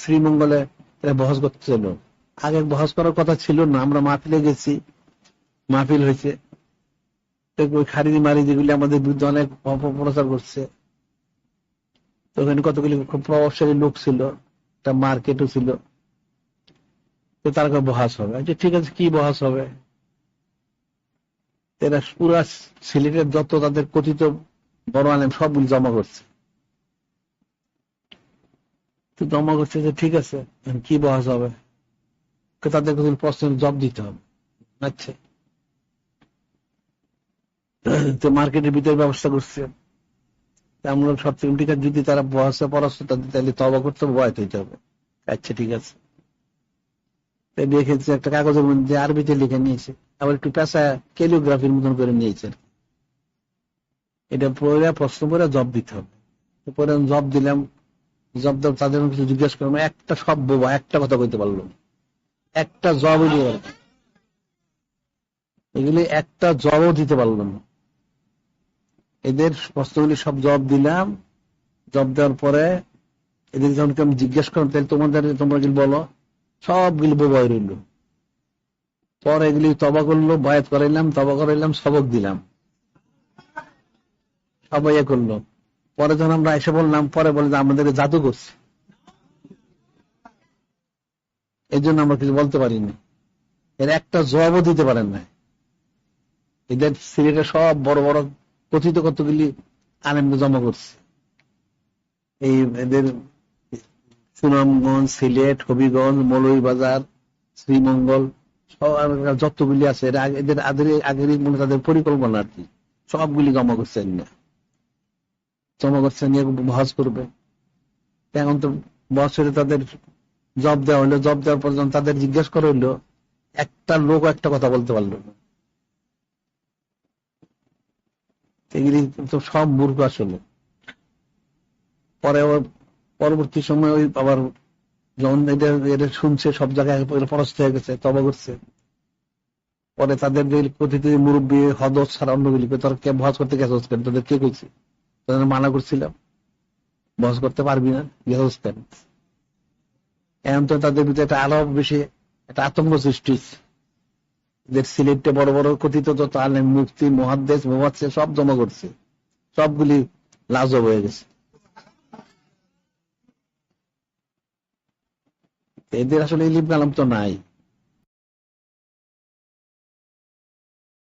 শ্রীমঙ্গলে এরা বহস করছিল। আগে বহস করার কথা ছিল না, আমরা মাহফিলে গেছি, মাহফিল হয়েছে, ওই খারিজি মারিজি গুলি আমাদের বিরুদ্ধে অনেক অপপ্রচার করছে। তো ওখানে কতগুলি খুব প্রভাবশালী লোক ছিল, একটা মার্কেটও ছিল। তো তার বহাস হবে, আচ্ছা ঠিক আছে, কি বহাস হবে? এরা পুরা সিলেটের যত তাদের কথিত বড় আলেম সবগুলি জমা করছে। তো জমা করছে যে ঠিক আছে, কি বহাস হবে? তাদের কিছু প্রশ্নের জবাব দিতে হবে। আচ্ছা, তো মার্কেটের ভিতরে ব্যবস্থা করছে। আমরা সবচেয়ে ঠিক আছে, যদি তারা বহাসে পরাস্ত তাহলে তবা করতে হবে, বয়াত হইতে হবে। আচ্ছা ঠিক আছে, দেখেছে একটা কাগজের মধ্যে আরবিতে লিখে নিয়েছে, আবার একটু পেশা ক্যালিওগ্রাফির মতন করে নিয়েছে। এটা পড়ে প্রশ্ন করে জব দিতে হবে। পরে জব দিলাম, জব দেব তাদের কিছু জিজ্ঞেস করলাম, একটা শব্দ বা একটা কথা বলতে পারলো, একটা জবও দিতে পারলো, এগুলি একটা জবও দিতে পারলো না। এদের প্রশ্নগুলি সব জব দিলাম, জব দেওয়ার পরে এদের যখন আমি জিজ্ঞেস করলাম তাহলে তোমরা কি বলো, সবগুলি বোবা রইল। পরে এগুলি তবা করলো, বয়াত করাইলাম, তবা করাইলাম, সবক দিলাম, সবাই করলো। পরে যখন আমরা এসে বললাম, পরে বলে যে আমাদের জাদু করছে, এই জন্য আমরা কিছু বলতে পারিনি। এর একটা জবাবও দিতে পারেন না। এদের সিলেটে সব বড় বড় কথিত কতগুলি আলেমকে জমা করছে। এই এদের সুনামগঞ্জ, সিলেট, হবিগঞ্জ, মৌলভীবাজার, শ্রীমঙ্গল, যতগুলি আছে এদের আগেরই মনে তাদের পরিকল্পনা আর কি, সবগুলি জমা করছেন না, জমা করছেন নিয়ে বহস করবে। এখন তো বছরে তাদের জব দেওয়া হলো, জব দেওয়ার পর যখন তাদের জিজ্ঞেস করা হইলো, একটা লোক একটা কথা বলতে পারলো না। এগুলি তো সব মূর্খ আসলে। পরে পরবর্তী সময় ওই আবার যখন এদের শুনছে, সব জায়গায় পরাস্ত হয়ে গেছে, তবা করছে। পরে তাদের যে কথিত মুরব্বী হদস ছাড়া অন্যগুলি তোর কে বহস করতে গেছে, তোদের কে কইছে? তাদের মানা করছিলাম, বহস করতে পারবি না, গেছস কেন? এখন তো তাদের ভিতরে একটা আরো বেশি একটা আতঙ্ক সৃষ্টি হচ্ছে। সিলেটে বড় বড় কথিত যত আলেম, মুফতি, মুহাদ্দিস, মুফাসসির সব জমা করছে, সবগুলি লাজব হয়ে গেছে। এদের আসলে ইলিম কালাম তো নাই।